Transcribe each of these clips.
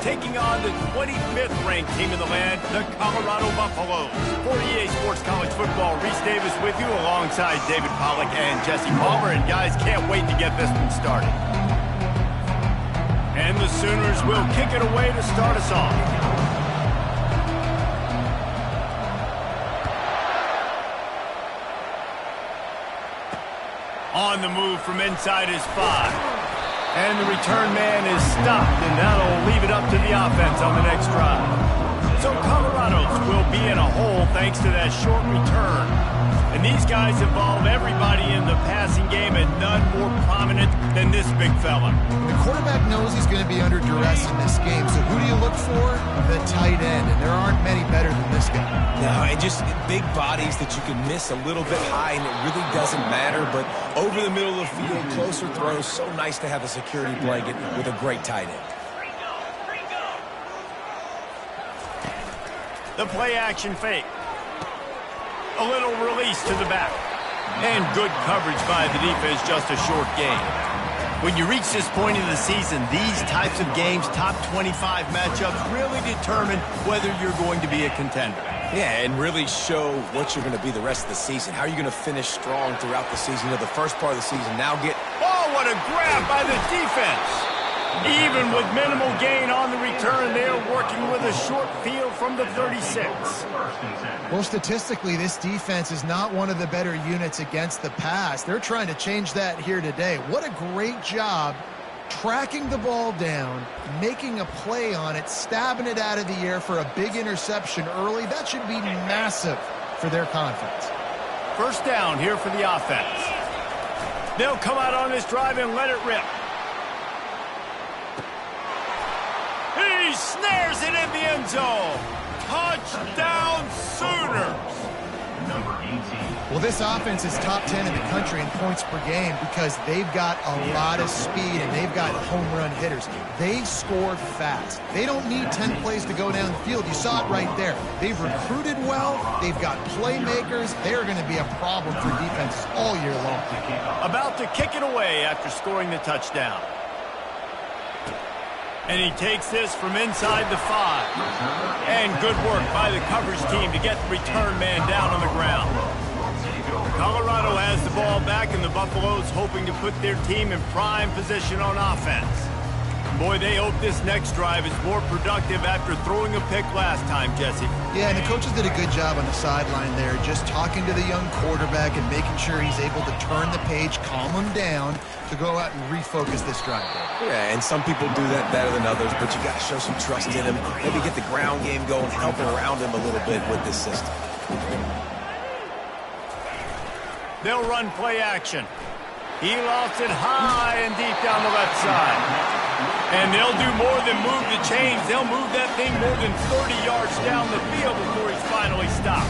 taking on the 25th ranked team in the land, the Colorado Buffaloes. For EA Sports College Football, Reese Davis with you alongside David Pollack and Jesse Palmer. And guys, can't wait to get this one started. And the Sooners will kick it away to start us off. On the move from inside his 5. And the return man is stopped, and that'll leave it up to the offense on the next drive. So Colorado's will be in a hole thanks to that short return. And these guys involve everybody in the passing game, and none more prominent than this big fella. The quarterback knows he's going to be under duress in this game, so who do you look for? The tight end, and there aren't many better than this guy. No, and just big bodies that you can miss a little bit high, and it really doesn't matter, but over the middle of the field, closer throws, so nice to have a security blanket with a great tight end. The play action fake. A little release to the back. And good coverage by the defense, just a short gain. When you reach this point in the season, these types of games, top 25 matchups, really determine whether you're going to be a contender. Yeah, and really show what you're going to be the rest of the season. How are you going to finish strong throughout the season? You know, the first part of the season, now get... Oh, what a grab by the defense! Even with minimal gain on the return, they're working with a short field from the 36. Well, statistically, this defense is not one of the better units against the pass. They're trying to change that here today. What a great job tracking the ball down, making a play on it, stabbing it out of the air for a big interception early. That should be massive for their confidence. First down here for the offense. They'll come out on this drive and let it rip. He snares it in the end zone. Touchdown, Sooners. Number 18. Well, this offense is top 10 in the country in points per game because they've got a lot of speed and they've got home run hitters. They score fast. They don't need 10 plays to go down the field. You saw it right there. They've recruited well. They've got playmakers. They're going to be a problem for defenses all year long. About to kick it away after scoring the touchdown. And he takes this from inside the 5. And good work by the coverage team to get the return man down on the ground. Colorado has the ball back, and the Buffaloes hoping to put their team in prime position on offense. Boy, they hope this next drive is more productive after throwing a pick last time, Jesse. Yeah, and the coaches did a good job on the sideline there, just talking to the young quarterback and making sure he's able to turn the page, calm him down, to go out and refocus this drive. Yeah, and some people do that better than others, but you got to show some trust in him. Maybe get the ground game going, help around him a little bit with this system. They'll run play action. He lofts it high and deep down the left side. And they'll do more than move the chains. They'll move that thing more than 30 yards down the field before he's finally stopped.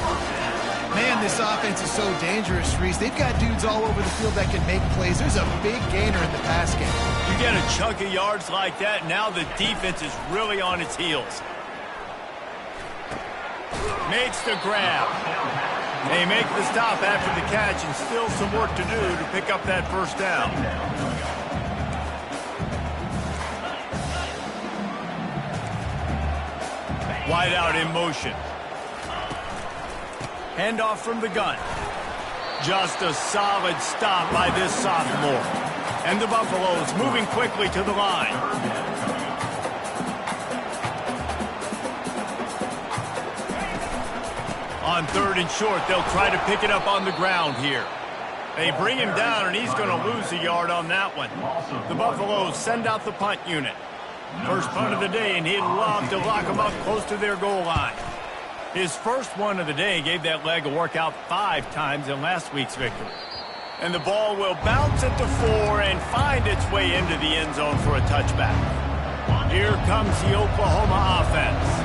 Man, this offense is so dangerous, Reese. They've got dudes all over the field that can make plays. There's a big gainer in the pass game. You get a chunk of yards like that, now the defense is really on its heels. Makes the grab. They make the stop after the catch, and still some work to do to pick up that first down. Wide out in motion. Handoff from the gun. Just a solid stop by this sophomore. And the Buffaloes moving quickly to the line. On 3rd and short, they'll try to pick it up on the ground here. They bring him down, and he's going to lose a yard on that one. The Buffaloes send out the punt unit. First punt of the day, and he'd love to lock him up close to their goal line. His first one of the day gave that leg a workout 5 times in last week's victory. And the ball will bounce at the 4 and find its way into the end zone for a touchback. Here comes the Oklahoma offense.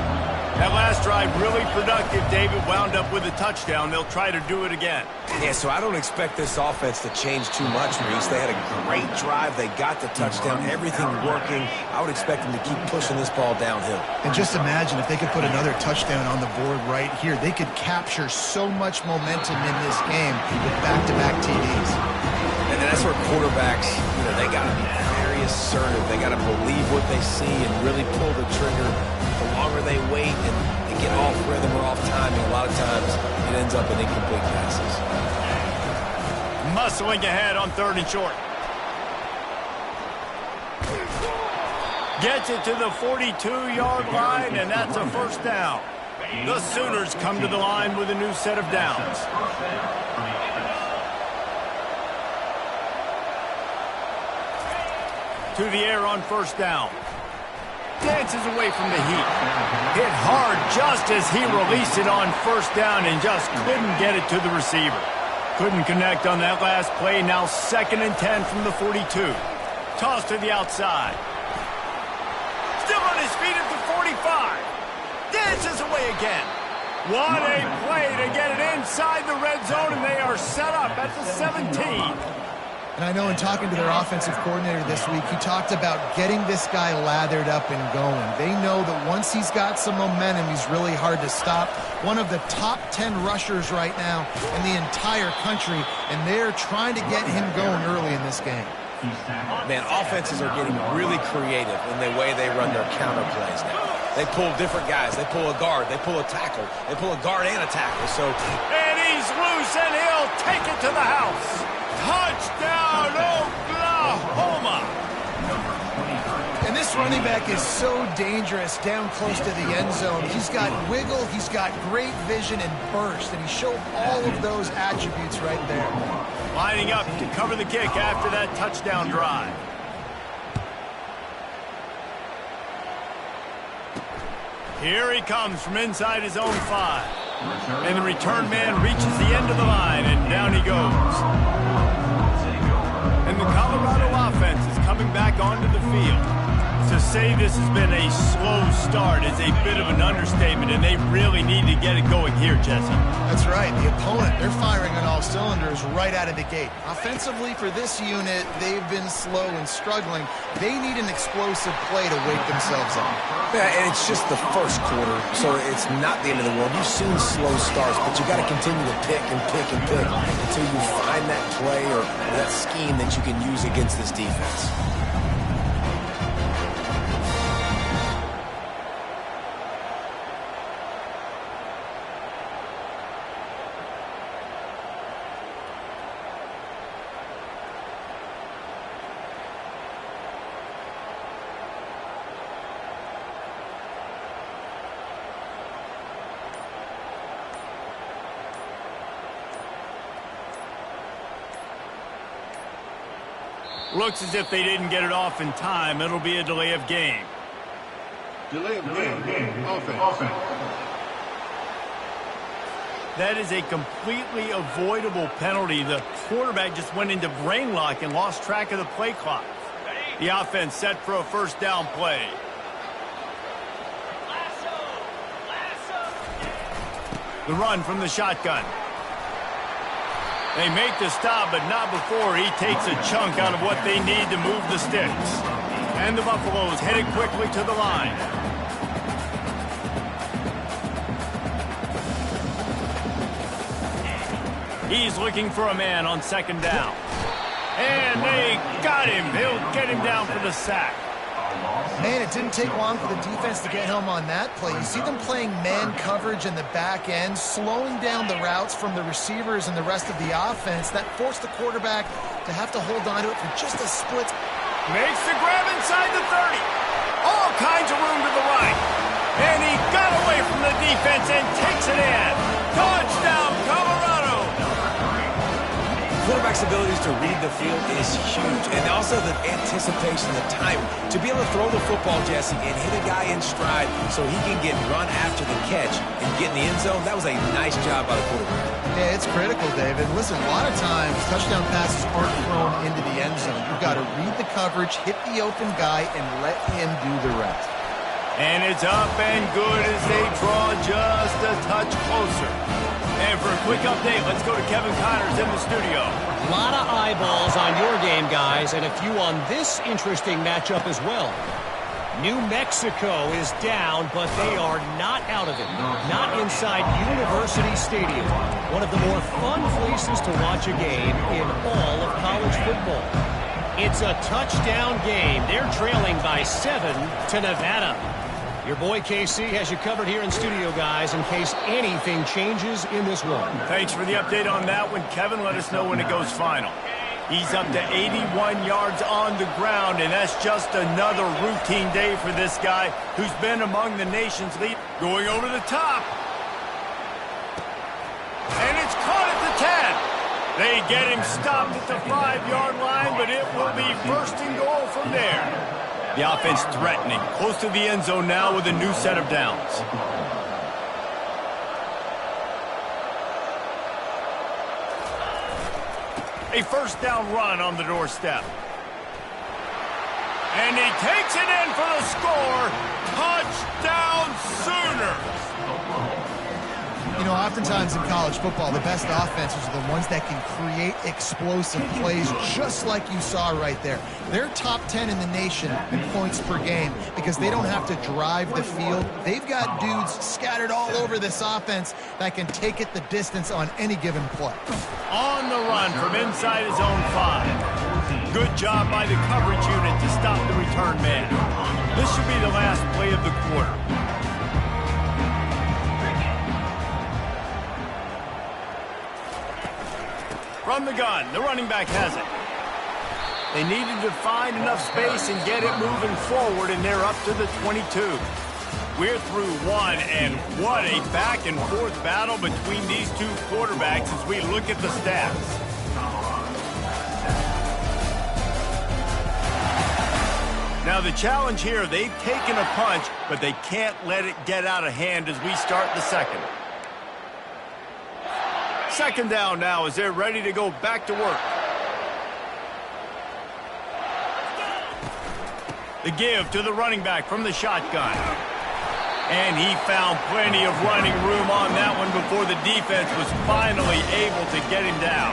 That last drive really productive. David wound up with a touchdown. They'll try to do it again. Yeah, so I don't expect this offense to change too much, Reese. They had a great drive. They got the touchdown. Everything working. I would expect them to keep pushing this ball downhill. And just imagine if they could put another touchdown on the board right here. They could capture so much momentum in this game with back-to-back TDs. And that's where quarterbacks, they got to be very assertive. They got to believe what they see and really pull the trigger. The longer they wait and they get off rhythm or off timing, a lot of times it ends up in incomplete passes. Muscling ahead on 3rd and short. Gets it to the 42-yard line, and that's a first down. The Sooners come to the line with a new set of downs. To the air on 1st down. Dances away from the heat. Hit hard just as he released it on 1st down and just couldn't get it to the receiver. Couldn't connect on that last play. Now 2nd and 10 from the 42. Toss to the outside. Still on his feet at the 45. Dances away again. What a play to get it inside the red zone, and they are set up at the 17. And I know in talking to their offensive coordinator this week, he talked about getting this guy lathered up and going. They know that once he's got some momentum, he's really hard to stop. One of the top 10 rushers right now in the entire country, and they're trying to get him going early in this game. Man, offenses are getting really creative in the way they run their counter plays now. They pull different guys. They pull a guard. They pull a tackle. They pull a guard and a tackle. And he's loose, and he'll take it to the house. Touchdown, Oklahoma! And this running back is so dangerous down close to the end zone. He's got wiggle, he's got great vision and burst, and he showed all of those attributes right there. Lining up to cover the kick after that touchdown drive. Here he comes from inside his own 5. And the return man reaches the end of the line, and down he goes. And the Colorado offense is coming back onto the field. To say this has been a slow start is a bit of an understatement, and they really need to get it going here, Jesse. That's right. The opponent, they're firing on all cylinders right out of the gate. Offensively, for this unit, they've been slow and struggling. They need an explosive play to wake themselves up. Yeah, and it's just the first quarter, so it's not the end of the world. You've seen slow starts, but you got to continue to pick and pick and pick until you find that play or that scheme that you can use against this defense. Looks as if they didn't get it off in time. It'll be a delay of game. Delay of game. Offense. That is a completely avoidable penalty. The quarterback just went into brain lock and lost track of the play clock. The offense set for a 1st down play. The run from the shotgun. They make the stop, but not before he takes a chunk out of what they need to move the sticks. And the Buffaloes headed quickly to the line. He's looking for a man on 2nd down. And they got him. He'll get him down for the sack. Man, it didn't take long for the defense to get home on that play. You see them playing man coverage in the back end, slowing down the routes from the receivers and the rest of the offense. That forced the quarterback to have to hold on to it for just a split. Makes the grab inside the 30. All kinds of room to the right. And he got away from the defense and takes it in. Touchdown, Colorado! Quarterback's abilities to read the field is huge, and also the anticipation, the time to be able to throw the football, Jesse, and hit a guy in stride so he can get run after the catch and get in the end zone. That was a nice job by the quarterback. Yeah, it's critical, David. Listen, a lot of times touchdown passes aren't thrown into the end zone. You've got to read the coverage, hit the open guy, and let him do the rest. And it's up and good as they draw just a touch closer. And for a quick update, let's go to Kevin Connors in the studio. A lot of eyeballs on your game, guys, and a few on this interesting matchup as well. New Mexico is down, but they are not out of it. Not inside University Stadium, one of the more fun places to watch a game in all of college football. It's a touchdown game. They're trailing by 7 to Nevada. Your boy KC has you covered here in studio, guys, in case anything changes in this one. Thanks for the update on that one, Kevin. Let us know when it goes final. He's up to 81 yards on the ground, and that's just another routine day for this guy who's been among the nation's lead. Going over the top. And it's caught at the 10. They get him stopped at the 5-yard line, but it will be first and goal from there. The offense threatening, close to the end zone now with a new set of downs. A first down run on the doorstep. And he takes it in for the score. Touchdown Sooners! You know, oftentimes in college football, the best offenses are the ones that can create explosive plays, just like you saw right there. They're top 10 in the nation in points per game because they don't have to drive the field. They've got dudes scattered all over this offense that can take it the distance on any given play. On the run from inside his own 5. Good job by the coverage unit to stop the return man. This should be the last play of the quarter. From the gun, the running back has it. They needed to find enough space and get it moving forward, and they're up to the 22. We're through one, and what a back-and-forth battle between these two quarterbacks as we look at the stats. Now the challenge here, they've taken a punch, but they can't let it get out of hand as we start the second. Second down now as they're ready to go back to work. The give to the running back from the shotgun. And he found plenty of running room on that one before the defense was finally able to get him down.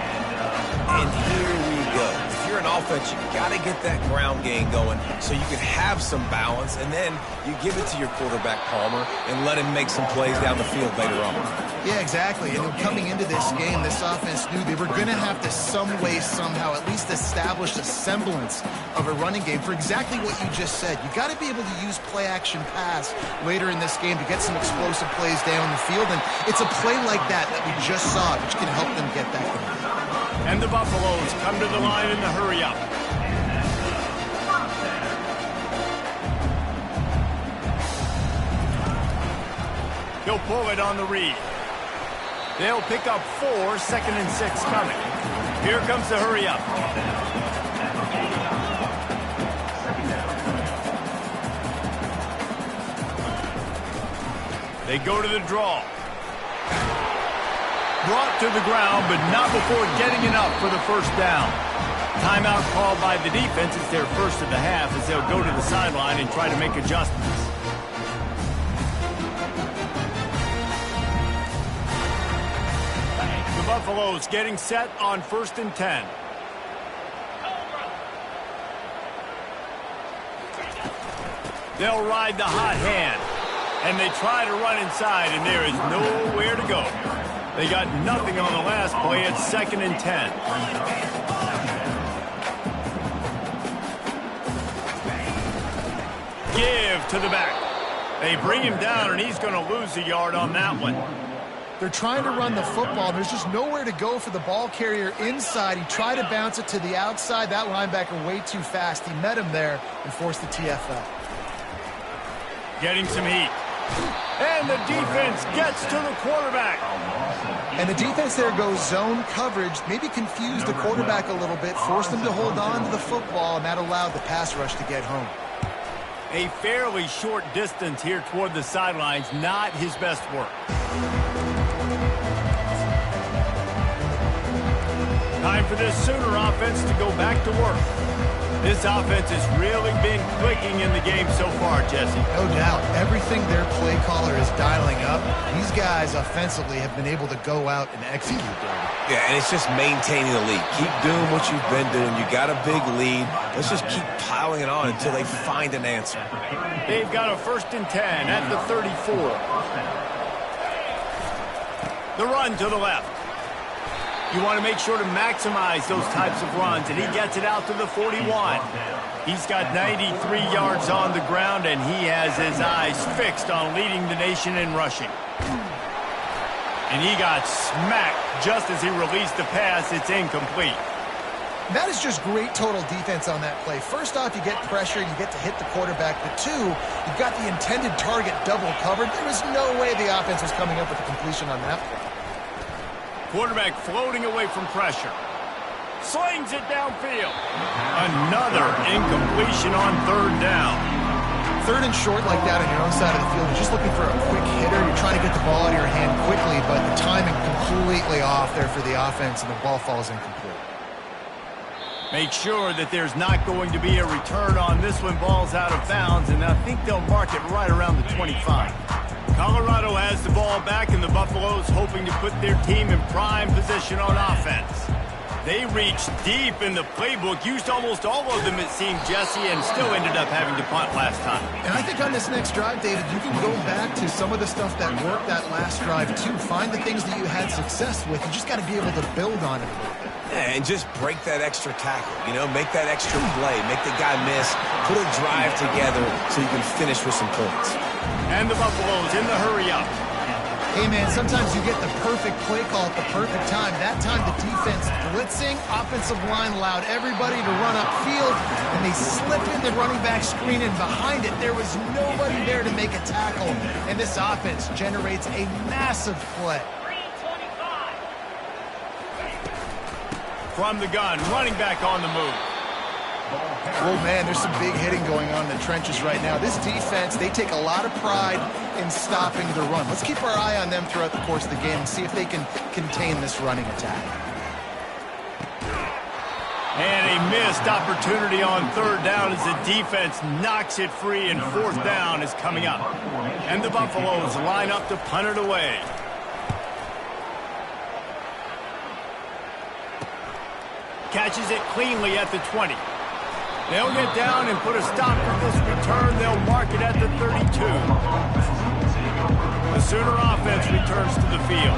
And here we go. If you're an offense, you got to get that ground game going so you can have some balance, and then you give it to your quarterback, Palmer, and let him make some plays down the field later on. Yeah, exactly. And coming into this game, this offense knew they were going to have to some way, somehow, at least establish a semblance of a running game for exactly what you just said. You got to be able to use play-action pass later in this game to get some explosive plays down the field, and it's a play like that we just saw, which can help them get that going. And the Buffaloes come to the line in the hurry-up. He'll pull it on the read. They'll pick up 4, 2nd and 6 coming. Here comes the hurry-up. They go to the draw. Brought to the ground, but not before getting enough for the first down. Timeout called by the defense. It's their first of the half as they'll go to the sideline and try to make adjustments. The Buffaloes getting set on 1st and 10. They'll ride the hot hand. And they try to run inside, and there is nowhere to go. They got nothing on the last play. It's 2nd and 10. Give to the back. They bring him down, and he's going to lose a yard on that one. They're trying to run the football. There's just nowhere to go for the ball carrier inside. He tried to bounce it to the outside. That linebacker way too fast. He met him there and forced the TFL. Getting some heat. And the defense gets to the quarterback. And the defense there goes zone coverage, maybe confused the quarterback a little bit, forced him to hold on to the football, and that allowed the pass rush to get home. A fairly short distance here toward the sidelines, not his best work. Time for this Sooner offense to go back to work. This offense has really been clicking in the game so far, Jesse. No doubt. Everything their play caller is dialing up, these guys offensively have been able to go out and execute them. Yeah, and it's just maintaining the lead. Keep doing what you've been doing. You got a big lead. Let's just keep piling it on until they find an answer. They've got a 1st and 10 at the 34. The run to the left. You want to make sure to maximize those types of runs, and he gets it out to the 41. He's got 93 yards on the ground, and he has his eyes fixed on leading the nation in rushing. And he got smacked just as he released the pass. It's incomplete. That is just great total defense on that play. First off, you get pressure, you get to hit the quarterback. But two, you've got the intended target double covered. There was no way the offense was coming up with a completion on that play. Quarterback floating away from pressure. Slings it downfield. Another incompletion on third down. Third and short like that on your own side of the field, you're just looking for a quick hitter. You're trying to get the ball out of your hand quickly, but the timing completely off there for the offense, and the ball falls incomplete. Make sure that there's not going to be a return on this one. Ball's out of bounds, and I think they'll mark it right around the 25. Colorado has the ball back, and the Buffaloes hoping to put their team in prime position on offense. They reached deep in the playbook, used almost all of them, it seemed, Jesse, and still ended up having to punt last time. And I think on this next drive, David, you can go back to some of the stuff that worked that last drive, too. Find the things that you had success with. You just got to be able to build on it a little bit. Yeah, and just break that extra tackle, make that extra play, make the guy miss, put a drive together so you can finish with some points. And the Buffaloes in the hurry up. Hey, man, sometimes you get the perfect play call at the perfect time. That time the defense blitzing, offensive line allowed everybody to run upfield, and they slip in the running back screen, and behind it there was nobody there to make a tackle, and this offense generates a massive play. From the gun, running back on the move. Oh, man, there's some big hitting going on in the trenches right now. This defense, they take a lot of pride in stopping the run. Let's keep our eye on them throughout the course of the game and see if they can contain this running attack. And a missed opportunity on third down as the defense knocks it free, and fourth down is coming up. And the Buffaloes line up to punt it away. Catches it cleanly at the 20. They'll get down and put a stop for this return. They'll mark it at the 32. The Sooner offense returns to the field.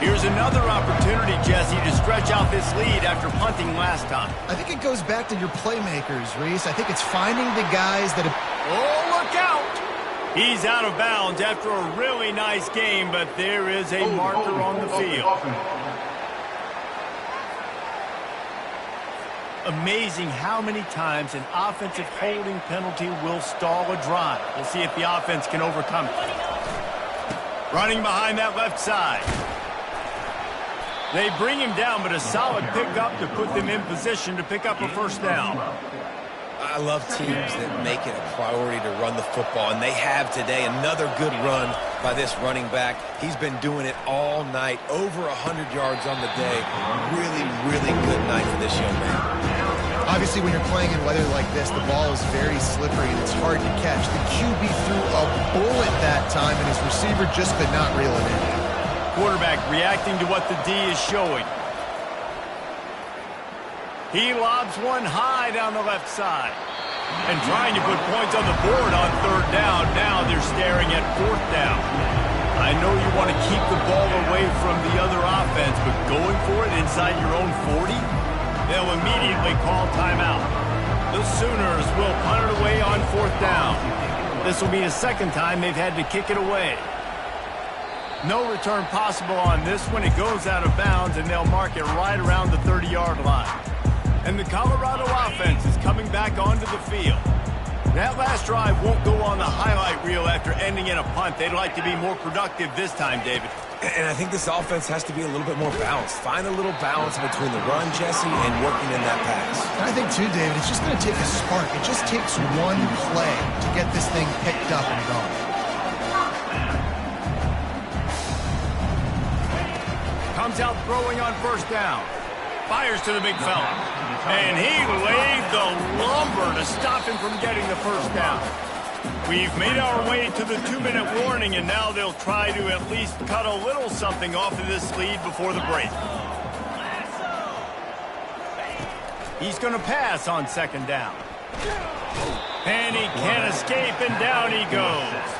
Here's another opportunity, Jesse, to stretch out this lead after punting last time. I think it goes back to your playmakers, Reese. I think it's finding the guys that have... Oh, look out! He's out of bounds after a really nice game, but there is a marker on the field. Amazing how many times an offensive holding penalty will stall a drive. We'll see if the offense can overcome it. Running behind that left side. They bring him down, but a solid pickup to put them in position to pick up a first down. I love teams that make it a priority to run the football, and they have today. Another good run by this running back. He's been doing it all night, over 100 yards on the day. Really, really good night for this young man. Obviously, when you're playing in weather like this, the ball is very slippery and it's hard to catch. The QB threw a bullet that time, and his receiver just could not reel it in. Quarterback reacting to what the D is showing. He lobs one high down the left side. And trying to put points on the board on third down. Now they're staring at fourth down. I know you want to keep the ball away from the other offense, but going for it inside your own 40? They'll immediately call timeout. The Sooners will punt it away on fourth down. This will be the second time they've had to kick it away. No return possible on this one. It goes out of bounds, and they'll mark it right around the 30-yard line. And the Colorado offense is coming back onto the field. That last drive won't go on the highlight reel after ending in a punt. They'd like to be more productive this time, David. And I think this offense has to be a little bit more balanced. Find a little balance between the run, Jesse, and working in that pass. And I think, too, David, it's just going to take a spark. It just takes one play to get this thing picked up and going. Comes out throwing on first down. Fires to the big fella. And he laid the lumber to stop him from getting the first down. We've made our way to the 2-minute warning, and now they'll try to at least cut a little something off of this lead before the break. He's going to pass on second down. And he can't escape, and down he goes.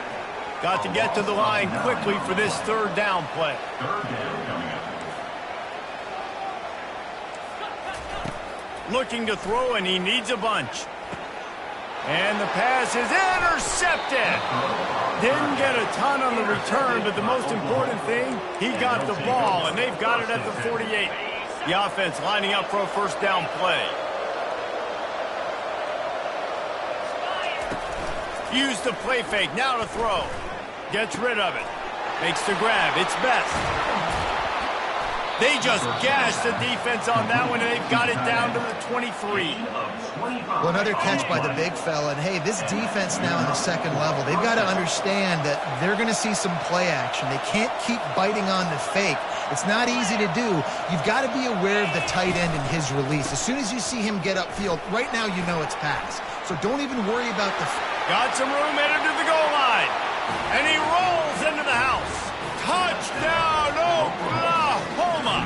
Got to get to the line quickly for this third down play. Looking to throw, and he needs a bunch. And the pass is intercepted. Didn't get a ton on the return, but the most important thing, he got the ball, and they've got it at the 48. The offense lining up for a first down play. Use the play fake, now to throw. Gets rid of it. Makes the grab, it's Best. They just gashed the defense on that one, and they've got it down to the 23. Well, another catch by the big fella. And, hey, this defense now in the second level, they've got to understand that they're going to see some play action. They can't keep biting on the fake. It's not easy to do. You've got to be aware of the tight end and his release. As soon as you see him get upfield, right now you know it's pass. So don't even worry about the... Got some room, headed to the goal line. And he rolls into the house. Touchdown, Oklahoma!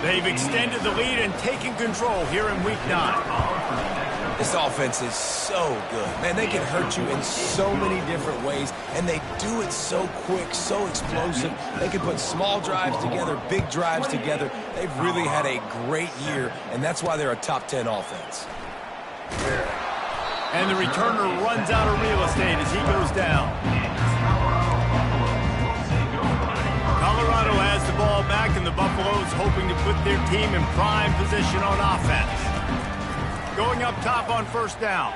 They've extended the lead and taken control here in Week 9. This offense is so good. Man, they can hurt you in so many different ways, and they do it so quick, so explosive. They can put small drives together, big drives together. They've really had a great year, and that's why they're a top 10 offense. And the returner runs out of real estate as he goes down. Colorado has the ball back, and the Buffaloes hoping to put their team in prime position on offense. Going up top on first down.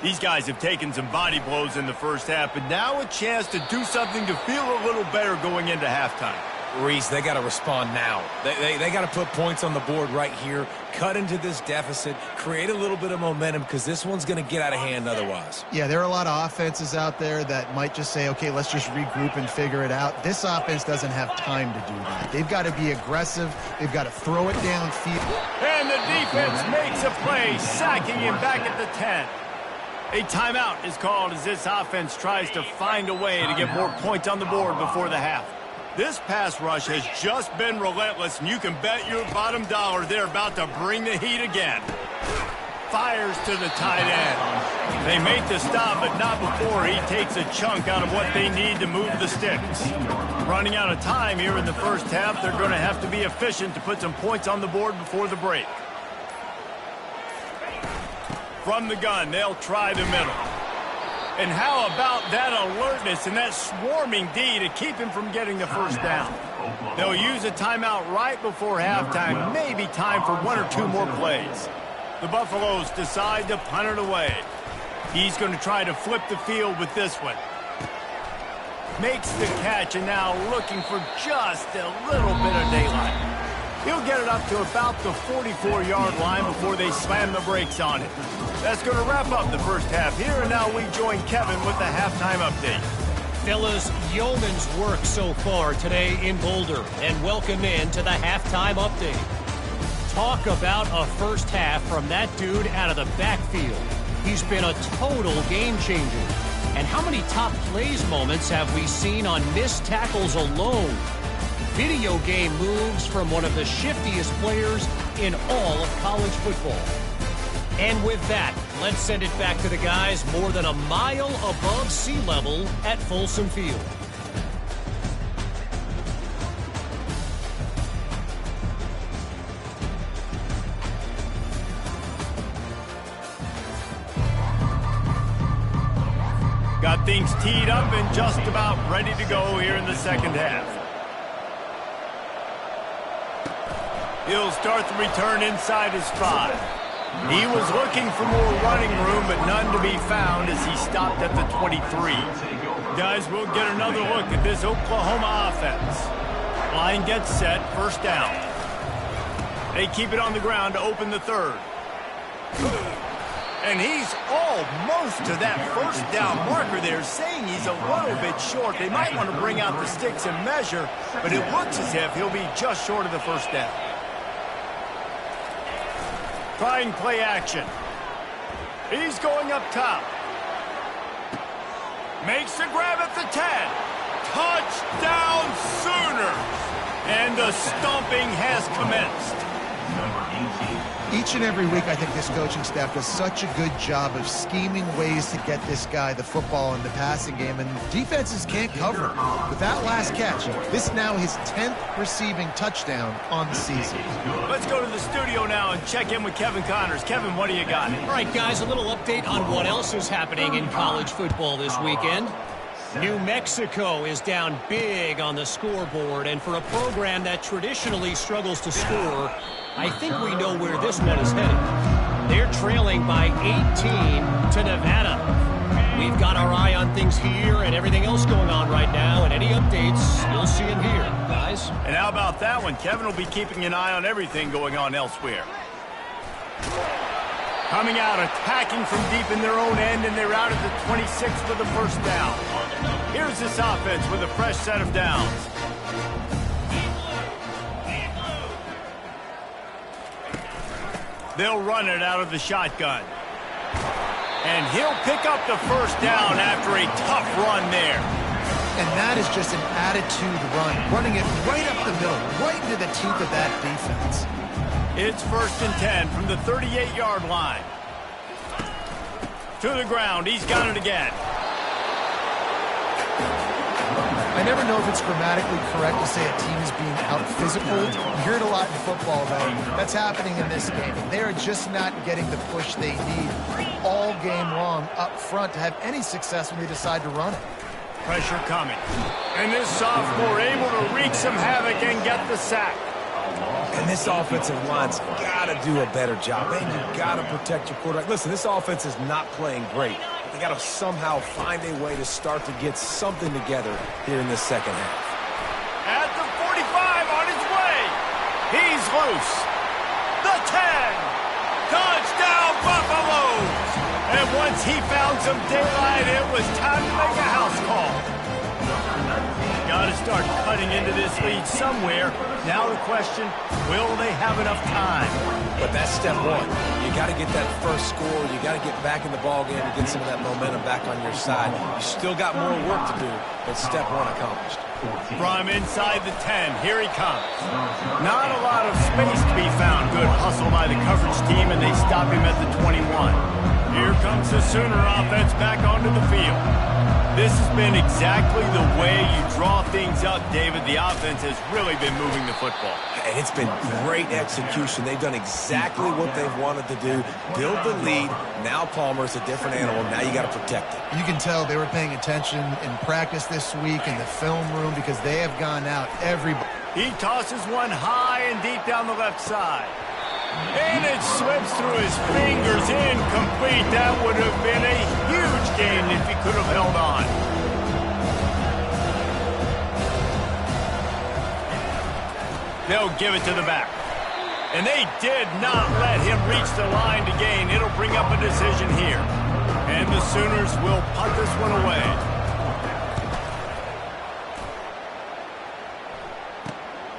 These guys have taken some body blows in the first half, but now a chance to do something to feel a little better going into halftime. Reese, they got to respond now. They got to put points on the board right here, cut into this deficit, create a little bit of momentum, because this one's going to get out of hand otherwise. Yeah, there are a lot of offenses out there that might just say, okay, let's just regroup and figure it out. This offense doesn't have time to do that. They've got to be aggressive. They've got to throw it downfield. And the defense makes a play, sacking him back at the 10. A timeout is called as this offense tries to find a way to get more points on the board before the half. This pass rush has just been relentless, and you can bet your bottom dollar they're about to bring the heat again. Fires to the tight end. They make the stop, but not before he takes a chunk out of what they need to move the sticks. Running out of time here in the first half, they're going to have to be efficient to put some points on the board before the break. From the gun, they'll try the middle. And how about that alertness and that swarming D to keep him from getting the first down? They'll use a timeout right before halftime, maybe time for one or two more plays. The Buffaloes decide to punt it away. He's going to try to flip the field with this one. Makes the catch, and now looking for just a little bit of daylight. He'll get it up to about the 44-yard line before they slam the brakes on it. That's going to wrap up the first half here, and now we join Kevin with the halftime update. Fellas, yeoman's work so far today in Boulder, and welcome in to the halftime update. Talk about a first half from that dude out of the backfield. He's been a total game changer. And how many top plays moments have we seen on missed tackles alone? Video game moves from one of the shiftiest players in all of college football. And with that, let's send it back to the guys more than a mile above sea level at Folsom Field. Got things teed up and just about ready to go here in the second half. He'll start the return inside his 5. He was looking for more running room, but none to be found as he stopped at the 23. Guys, we'll get another look at this Oklahoma offense. Line gets set, first down. They keep it on the ground to open the third. And he's almost to that first down marker there, saying he's a little bit short. They might want to bring out the sticks and measure, but it looks as if he'll be just short of the first down. Trying play action. He's going up top. Makes the grab at the 10. Touchdown Sooners! And the stomping has commenced. Each and every week, I think this coaching staff does such a good job of scheming ways to get this guy the football in the passing game, and defenses can't cover him. With that last catch, this is now his 10th receiving touchdown on the season. Let's go to the studio now and check in with Kevin Connors. Kevin, what do you got? All right, guys, a little update on what else is happening in college football this weekend. New Mexico is down big on the scoreboard, and for a program that traditionally struggles to score, I think we know where this one is headed. They're trailing by 18 to Nevada. We've got our eye on things here and everything else going on right now, and any updates, you'll see them here, guys. And how about that one? Kevin will be keeping an eye on everything going on elsewhere. Coming out, attacking from deep in their own end, and they're out at the 26 for the first down. Here's this offense with a fresh set of downs. They'll run it out of the shotgun. And he'll pick up the first down after a tough run there. And that is just an attitude run, running it right up the middle, right into the teeth of that defense. It's 1st and 10 from the 38-yard line. To the ground. He's got it again. I never know if it's grammatically correct to say a team is being out-physical. You hear it a lot in football, though. That's happening in this game. They are just not getting the push they need all game long up front to have any success when they decide to run it. Pressure coming. And this sophomore able to wreak some havoc and get the sack. And this offensive line's got to do a better job. Man, you got to protect your quarterback. Listen, this offense is not playing great. They got to somehow find a way to start to get something together here in this second half. At the 45 on his way. He's loose. The 10. Touchdown Buffaloes. And once he found some daylight, it was time to make a house call. Got to start cutting into this lead somewhere. Now the question, will they have enough time? But that's step one. You got to get that first score. You got to get back in the ball game and get some of that momentum back on your side. You still got more work to do, but step one accomplished. From inside the 10, here he comes. Not a lot of space to be found. Good hustle by the coverage team, and they stop him at the 21. Here comes the Sooner offense back onto the field. This has been exactly the way you draw things up, David. The offense has really been moving the football. And it's been great execution. They've done exactly what they've wanted to do. Build the lead. Now Palmer's a different animal. Now you got to protect it. You can tell they were paying attention in practice this week in the film room because they have gone out everybody. He tosses one high and deep down the left side. And it slips through his fingers, incomplete. That would have been a huge gain if he could have held on. They'll give it to the back. And they did not let him reach the line to gain. It'll bring up a decision here. And the Sooners will punt this one away.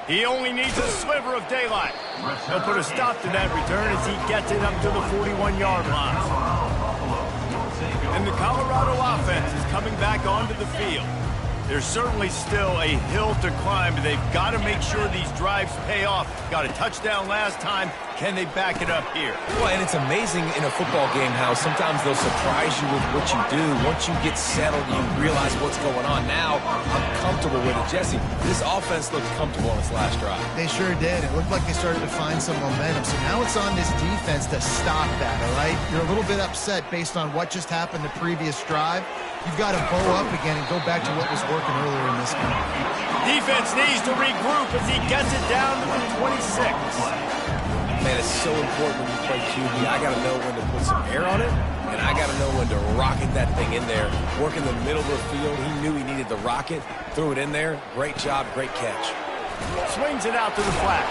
He only needs a sliver of daylight. He'll put a stop to that return as he gets it up to the 41-yard line. And the Colorado offense is coming back onto the field. There's certainly still a hill to climb, but they've got to make sure these drives pay off. Got a touchdown last time. Can they back it up here? Well, and it's amazing in a football game how sometimes they'll surprise you with what you do. Once you get settled, you realize what's going on. Now, I'm comfortable with it. Jesse, this offense looked comfortable on its last drive. They sure did. It looked like they started to find some momentum. So now it's on this defense to stop that, all right? You're a little bit upset based on what just happened the previous drive. You've got to bow up again and go back to what was working earlier in this game. Defense needs to regroup as he gets it down to the 26. Man, it's so important when you play QB. I got to know when to put some air on it, and I got to know when to rocket that thing in there. Work in the middle of the field. He knew he needed the rocket. Threw it in there. Great job, great catch. Swings it out to the flat.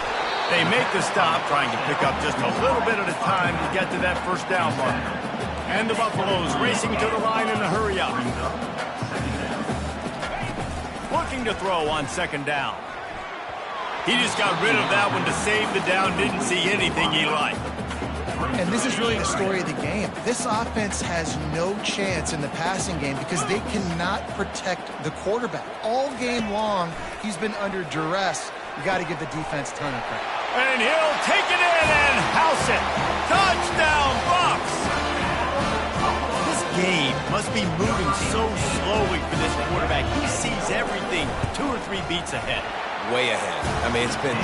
They make the stop, trying to pick up just a little bit at a time to get to that first down mark. And the Buffaloes racing to the line in a hurry up. Looking to throw on second down. He just got rid of that one to save the down. Didn't see anything he liked. And this is really the story of the game. This offense has no chance in the passing game because they cannot protect the quarterback. All game long, he's been under duress. You got to give the defense a ton of credit. And he'll take it in and house it. Touchdown, Bucs! This game must be moving so slowly for this quarterback. He sees everything 2 or 3 beats ahead. Way ahead. I mean, it's been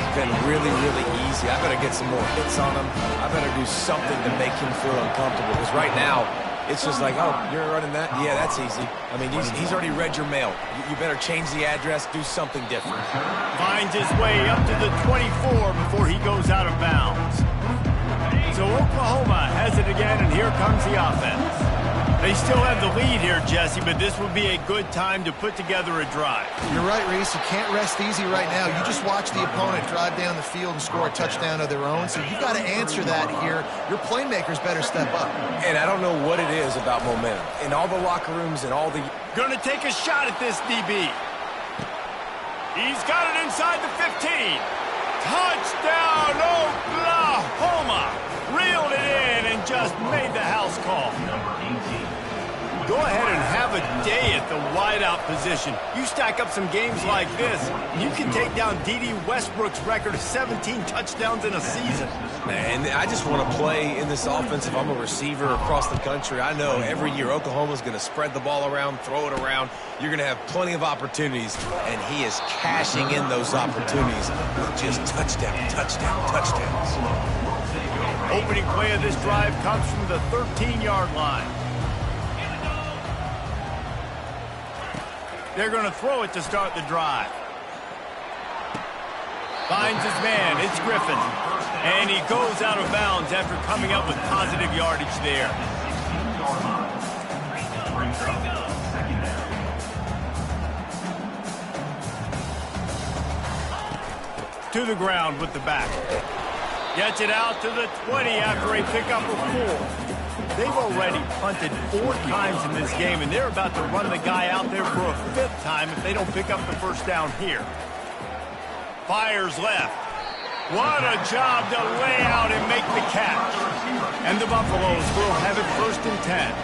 really, really easy. I better get some more hits on him. I better do something to make him feel uncomfortable. Because right now, it's just like, oh, you're running that? Yeah, that's easy. I mean, he's already read your mail. You better change the address, do something different. Finds his way up to the 24 before he goes out of bounds. So Oklahoma has it again, and here comes the offense. They still have the lead here, Jesse, but this would be a good time to put together a drive. You're right, Reese. You can't rest easy right now. You just watch the opponent drive down the field and score a touchdown of their own, so you've got to answer that here. Your playmakers better step up. And I don't know what it is about momentum. In all the locker rooms and all the... Gonna take a shot at this DB. He's got it inside the 15. Touchdown, Oklahoma! Reeled it in and just made the house call. Go ahead and have a day at the wideout position. You stack up some games like this, you can take down D.D. Westbrook's record of 17 touchdowns in a season. And I just want to play in this offense if I'm a receiver across the country. I know every year Oklahoma's going to spread the ball around, throw it around. You're going to have plenty of opportunities, and he is cashing in those opportunities with just touchdowns. Opening play of this drive comes from the 13-yard line. They're going to throw it to start the drive. Finds his man. It's Griffin. And he goes out of bounds after coming up with positive yardage there. To the ground with the back. Gets it out to the 20 after a pickup of 4. They've already punted 4 times in this game, and they're about to run the guy out there for a 5th time if they don't pick up the first down here. Fires left. What a job to lay out and make the catch. And the Buffaloes will have it 1st and 10.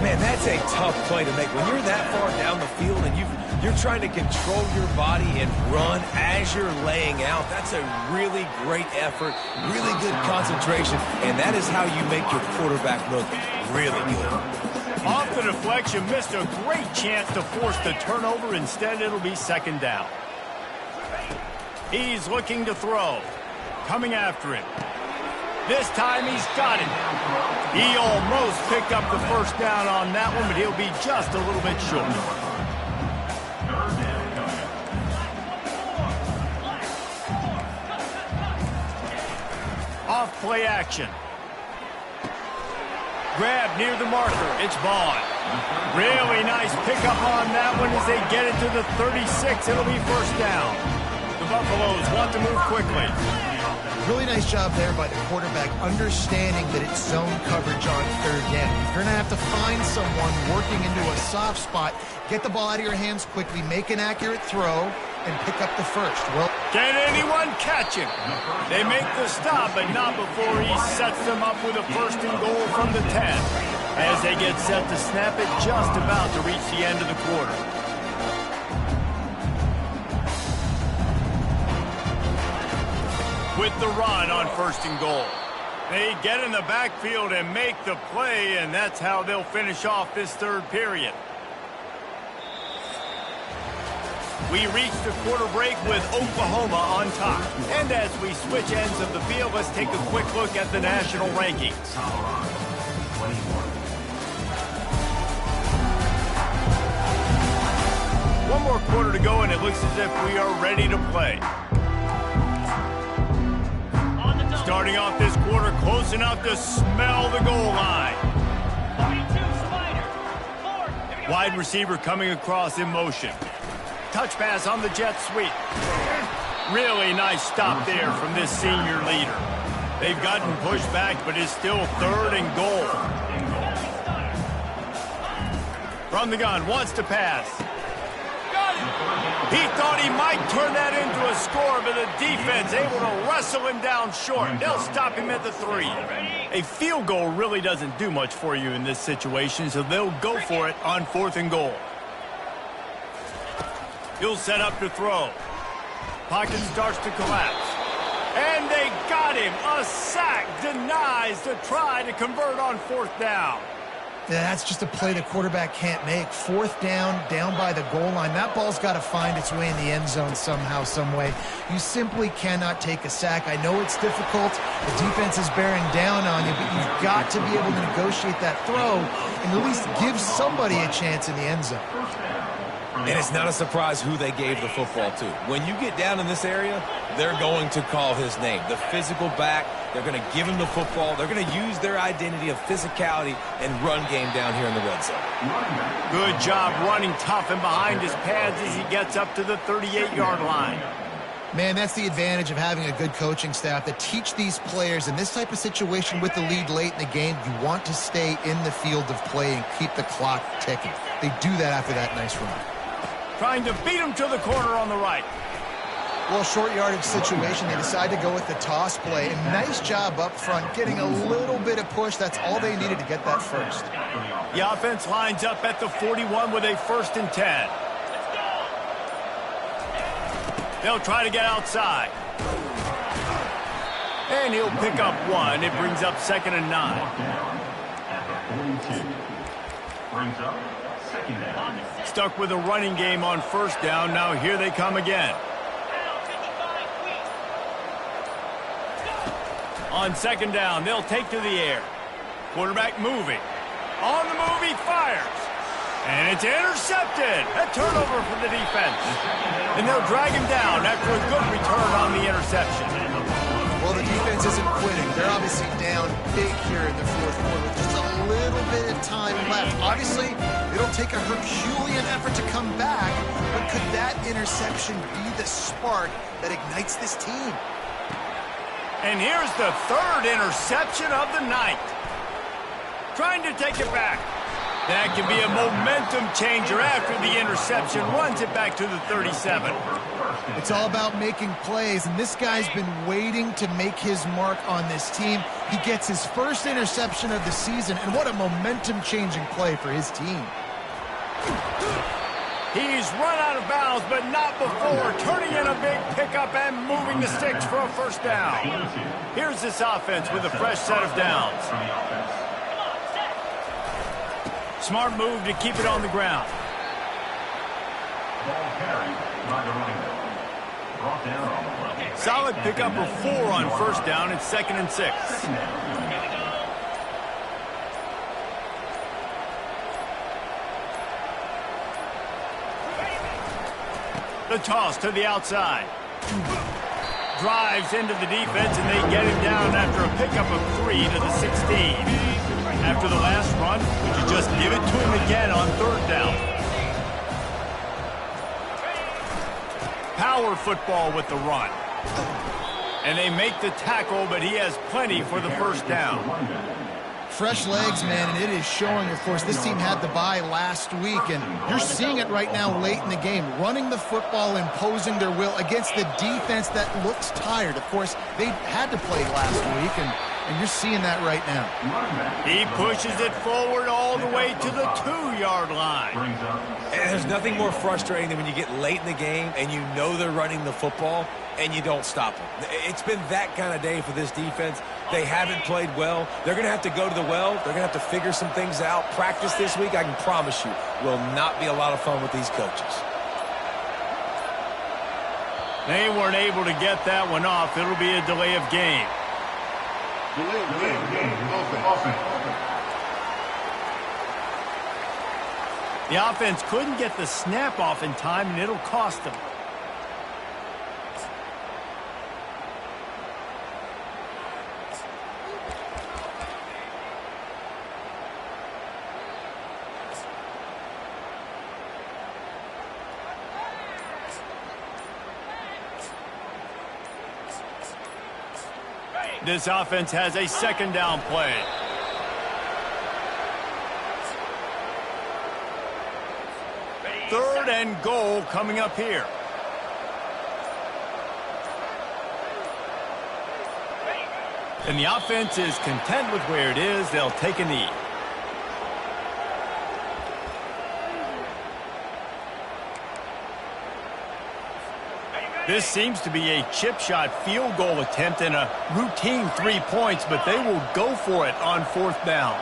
Man, that's a tough play to make. When you're that far down the field and you're trying to control your body and run as you're laying out, that's a really great effort, really good concentration, and that is how you make your quarterback look really good. Off the deflection, missed a great chance to force the turnover. Instead, it'll be 2nd down. He's looking to throw. Coming after it. This time he's got it. He almost picked up the first down on that one, but he'll be just a little bit short. Off play action. Grab near the marker. It's Vaughn. Really nice pickup on that one as they get it to the 36. It'll be 1st down. The Buffaloes want to move quickly. Really nice job there by the quarterback, understanding that it's zone coverage on 3rd down. If you're going to have to find someone working into a soft spot, get the ball out of your hands quickly, make an accurate throw, and pick up the first. Well, can anyone catch him? They make the stop, but not before he sets them up with a 1st and goal from the 10. As they get set to snap it, just about to reach the end of the quarter. With the run on 1st and goal. They get in the backfield and make the play, and that's how they'll finish off this 3rd period. We reach the quarter break with Oklahoma on top. And as we switch ends of the field, let's take a quick look at the national rankings. One more quarter to go, and it looks as if we are ready to play. Starting off this quarter, close enough to smell the goal line. Wide receiver coming across in motion. Touch pass on the jet sweep. Really nice stop there from this senior leader. They've gotten pushed back, but it's still 3rd and goal. From the gun, wants to pass. He thought he might turn that into a score, but the defense able to wrestle him down short. They'll stop him at the 3. A field goal really doesn't do much for you in this situation, so they'll go for it on 4th and goal. He'll set up to throw. Pocket starts to collapse. And they got him. A sack denies the try to convert on 4th down. Yeah, that's just a play the quarterback can't make. 4th down, down by the goal line. That ball's got to find its way in the end zone somehow, some way. You simply cannot take a sack. I know it's difficult. The defense is bearing down on you, but you've got to be able to negotiate that throw and at least give somebody a chance in the end zone. And it's not a surprise who they gave the football to. When you get down in this area, they're going to call his name. The physical back, they're going to give him the football. They're going to use their identity of physicality and run game down here in the red zone. Good job running tough and behind his pads as he gets up to the 38-yard line. Man, that's the advantage of having a good coaching staff that teach these players in this type of situation with the lead late in the game. You want to stay in the field of play and keep the clock ticking. They do that after that nice run. Trying to beat him to the corner on the right. Well, short yardage situation, they decide to go with the toss play. And nice job up front, getting a little bit of push. That's all they needed to get that first. The offense lines up at the 41 with a 1st and 10. They'll try to get outside. And he'll pick up 1. It brings up 2nd and 9. Stuck with a running game on 1st down. Now here they come again. On 2nd down, they'll take to the air. Quarterback moving. On the move, he fires. And it's intercepted. A turnover for the defense. And they'll drag him down after a good return on the interception. Well, the defense isn't quitting. They're obviously down big here in the 4th quarter with just a little bit of time left. Obviously, it'll take a Herculean effort to come back, but could that interception be the spark that ignites this team? And here's the 3rd interception of the night. Trying to take it back. That can be a momentum changer after the interception. Runs it back to the 37. It's all about making plays, and this guy's been waiting to make his mark on this team. He gets his first interception of the season, and what a momentum-changing play for his team. He's run out of bounds, but not before turning in a big pickup and moving the sticks for a 1st down. Here's this offense with a fresh set of downs. Smart move to keep it on the ground. Solid pickup of 4 on 1st down. It's 2nd and 6. The toss to the outside. Drives into the defense, and they get him down after a pickup of 3 to the 16. After the last run, would you just give it to him again on 3rd down? Power football with the run. And they make the tackle, but he has plenty for the 1st down. Fresh legs, man, and it is showing, of course. This team had the bye last week, and you're seeing it right now late in the game. Running the football, imposing their will against the defense that looks tired. Of course, they had to play last week, and you're seeing that right now. He pushes it forward all the way to the 2-yard line. And there's nothing more frustrating than when you get late in the game and you know they're running the football and you don't stop them. It's been that kind of day for this defense. They haven't played well. They're going to have to go to the well. They're going to have to figure some things out. Practice this week, I can promise you, will not be a lot of fun with these coaches. They weren't able to get that one off. It'll be a delay of game. Delay of game. Offense. The offense couldn't get the snap off in time, and it'll cost them. This offense has a 2nd down play. Third and goal coming up here. And the offense is content with where it is. They'll take a knee. This seems to be a chip shot field goal attempt and a routine 3 points, but they will go for it on 4th down.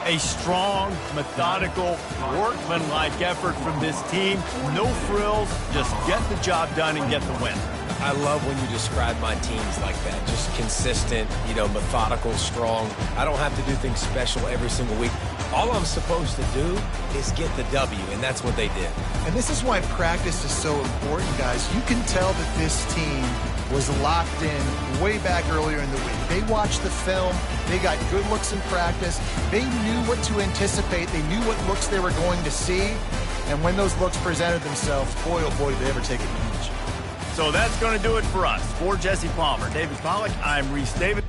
A strong, methodical, workmanlike effort from this team. No frills, just get the job done and get the win. I love when you describe my teams like that. Just consistent, methodical, strong. I don't have to do things special every single week. All I'm supposed to do is get the W, and that's what they did. And this is why practice is so important, guys. You can tell that this team was locked in way back earlier in the week. They watched the film. They got good looks in practice. They knew what to anticipate. They knew what looks they were going to see. And when those looks presented themselves, boy, oh boy, did they ever take advantage. So that's going to do it for us. For Jesse Palmer, David Pollack, I'm Reese David.